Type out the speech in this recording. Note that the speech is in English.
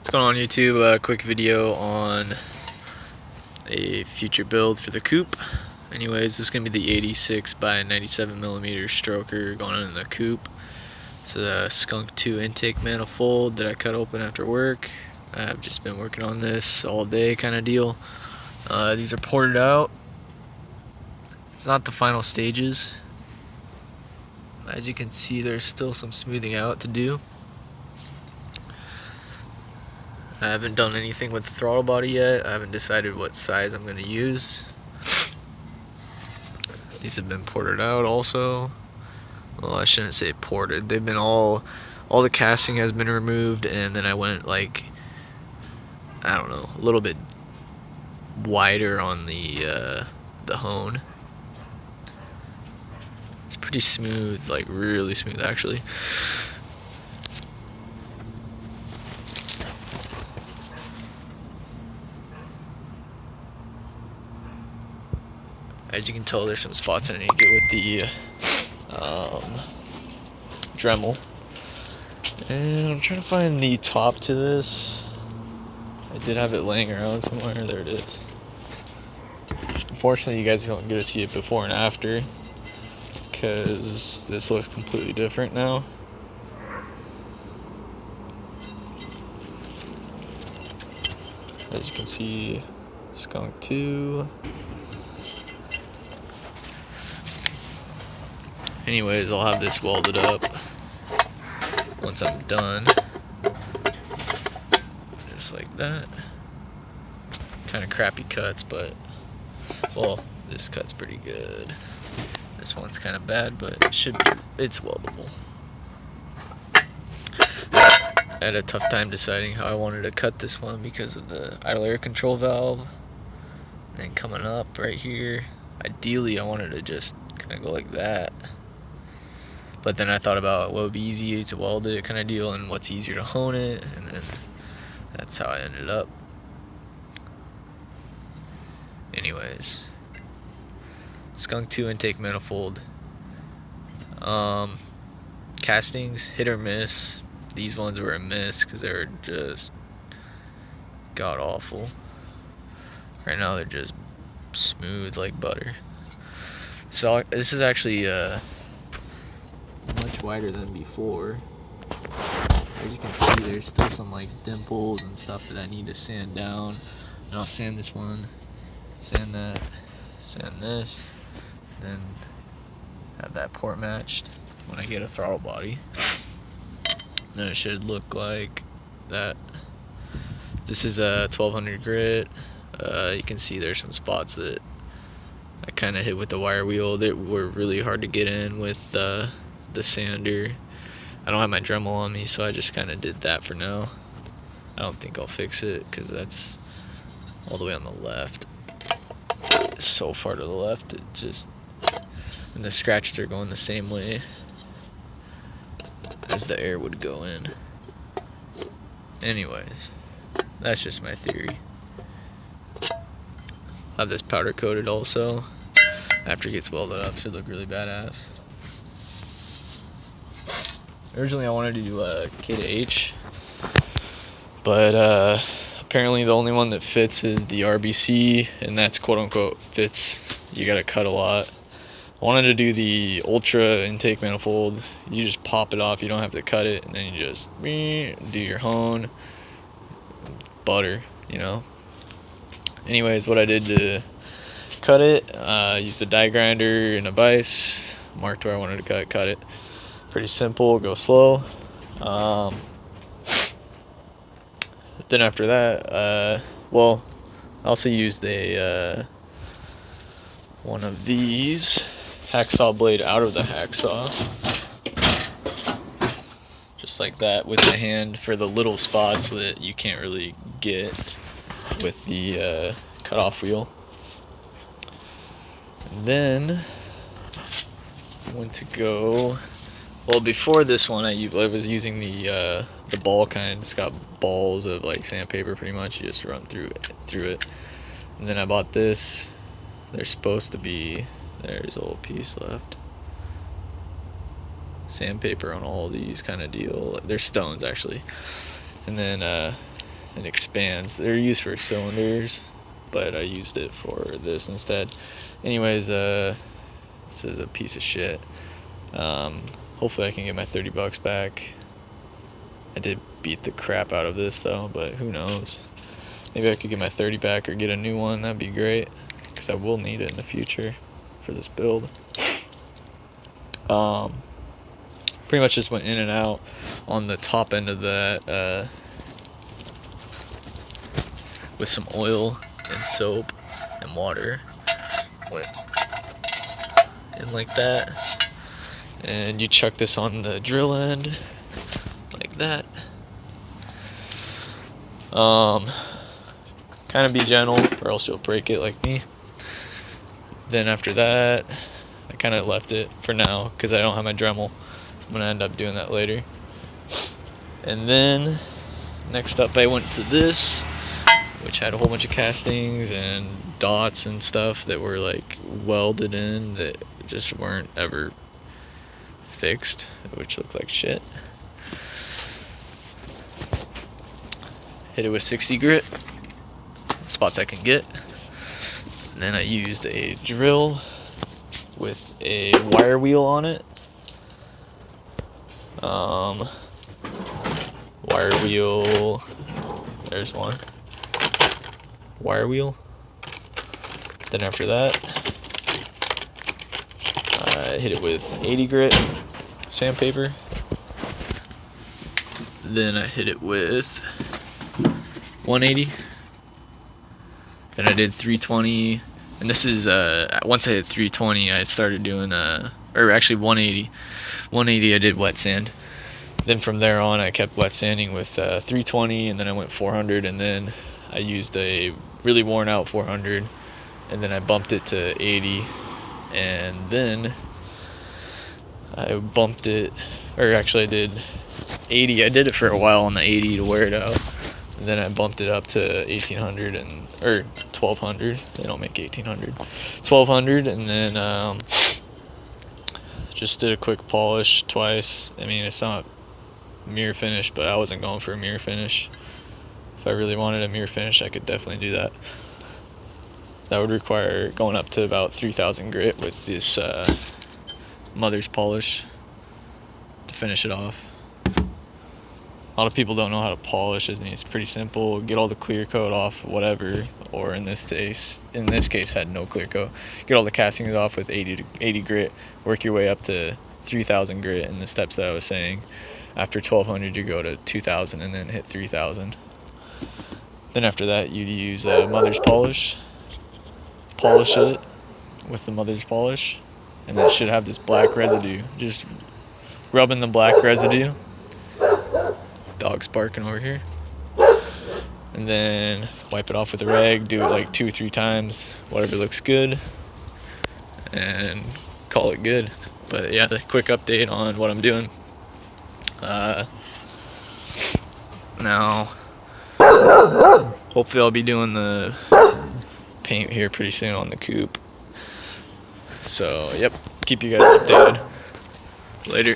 What's going on YouTube? A quick video on a future build for the coupe. Anyways, this is going to be the 86 by 97 millimeter stroker going on in the coupe. It's a Skunk 2 intake manifold that I cut open after work. I've just been working on this all day kind of deal. These are ported out. It's not the final stages. As you can see, there's still some smoothing out to do. I haven't done anything with the throttle body yet. I haven't decided what size I'm going to use. These have been ported out also. Well, I shouldn't say ported. They've been all the casting has been removed, and then I went like, I don't know, a little bit wider on the hone. It's pretty smooth, like really smooth actually. As you can tell, there's some spots I need to get with the Dremel. And I'm trying to find the top to this. I did have it laying around somewhere. There it is. Unfortunately, you guys don't get to see it before and after, because this looks completely different now. As you can see, Skunk 2. Anyways, I'll have this welded up once I'm done. Just like that. Kind of crappy cuts, but, well, this cut's pretty good. This one's kind of bad, but it's weldable. I had a tough time deciding how I wanted to cut this one because of the idle air control valve. And then coming up right here, ideally I wanted to just kind of go like that. But then I thought about what would be easy to weld it kind of deal and what's easier to hone it, and then that's how I ended up. Anyways, Skunk 2 intake manifold. Castings, hit or miss. These ones were a miss because they were just god awful. Right now they're just smooth like butter. So this is actually much wider than before. As you can see, there's still some like dimples and stuff that I need to sand down. And I'll sand this one, sand that, sand this, then have that port matched when I get a throttle body. Then it should look like that. This is a 1200 grit. You can see there's some spots that I kind of hit with the wire wheel that were really hard to get in with the sander. I don't have my Dremel on me, so I just kind of did that for now. I don't think I'll fix it because that's all the way on the left. It's so far to the left, it just, and the scratches are going the same way as the air would go in. Anyways, that's just my theory. I'll have this powder coated also. After it gets welded up, should look really badass. Originally I wanted to do a K to H, but apparently the only one that fits is the RBC, and that's quote unquote fits. You gotta cut a lot. I wanted to do the Ultra intake manifold. You just pop it off, you don't have to cut it, and then you just do your hone. Butter, you know. Anyways, what I did to cut it, used a die grinder and a vise, marked where I wanted to cut it. Pretty simple, go slow. Then after that, well, I also used a one of these hacksaw blade out of the hacksaw, just like that, with the hand for the little spots that you can't really get with the cutoff wheel. And then I went to go. Well, before this one, I was using the ball kind. It's got balls of like sandpaper, pretty much. You just run through it. And then I bought this. There's supposed to be, there's a little piece left. Sandpaper on all these kind of deal. They're stones actually. And then and expands. They're used for cylinders, but I used it for this instead. Anyways, this is a piece of shit. Hopefully I can get my $30 back. I did beat the crap out of this though, but who knows. Maybe I could get my 30 back or get a new one. That'd be great, because I will need it in the future for this build. Pretty much just went in and out on the top end of that with some oil and soap and water. Went in like that, and you chuck this on the drill end like that. Kind of be gentle, or else you'll break it like me. Then after that, I kind of left it for now because I don't have my Dremel. I'm gonna end up doing that later. And then next up I went to this, which had a whole bunch of castings and dots and stuff that were like welded in that just weren't ever fixed, which looked like shit. Hit it with 60 grit, spots I can get. And then I used a drill with a wire wheel on it. Wire wheel, there's one. Wire wheel. Then after that, I hit it with 80 grit sandpaper. Then I hit it with 180. Then I did 320, and this is once I hit 320, I started doing or actually 180. 180 I did wet sand. Then from there on I kept wet sanding with 320, and then I went 400, and then I used a really worn out 400, and then I bumped it to 80, and then I bumped it, or actually I did 80. I did it for a while on the 80 to wear it out, and then I bumped it up to 1800 or 1200. They don't make 1800. 1200, and then just did a quick polish twice. I mean, it's not mirror finish, but I wasn't going for a mirror finish. If I really wanted a mirror finish, I could definitely do that. That would require going up to about 3000 grit with this mother's polish to finish it off. A lot of people don't know how to polish. I mean, it's pretty simple. Get all the clear coat off, whatever, or in this case had no clear coat. Get all the castings off with 80 grit. Work your way up to 3000 grit in the steps that I was saying. After 1200, you go to 2000 and then hit 3000. Then after that, you'd use mother's polish. Polish it with the mother's polish, and it should have this black residue. Just rub in the black residue. Dog's barking over here. And then wipe it off with a rag. Do it like 2 or 3 times, whatever looks good, and call it good. But yeah, the quick update on what I'm doing. Now, hopefully I'll be doing the paint here pretty soon on the coupe. So, yep, keep you guys updated. Later.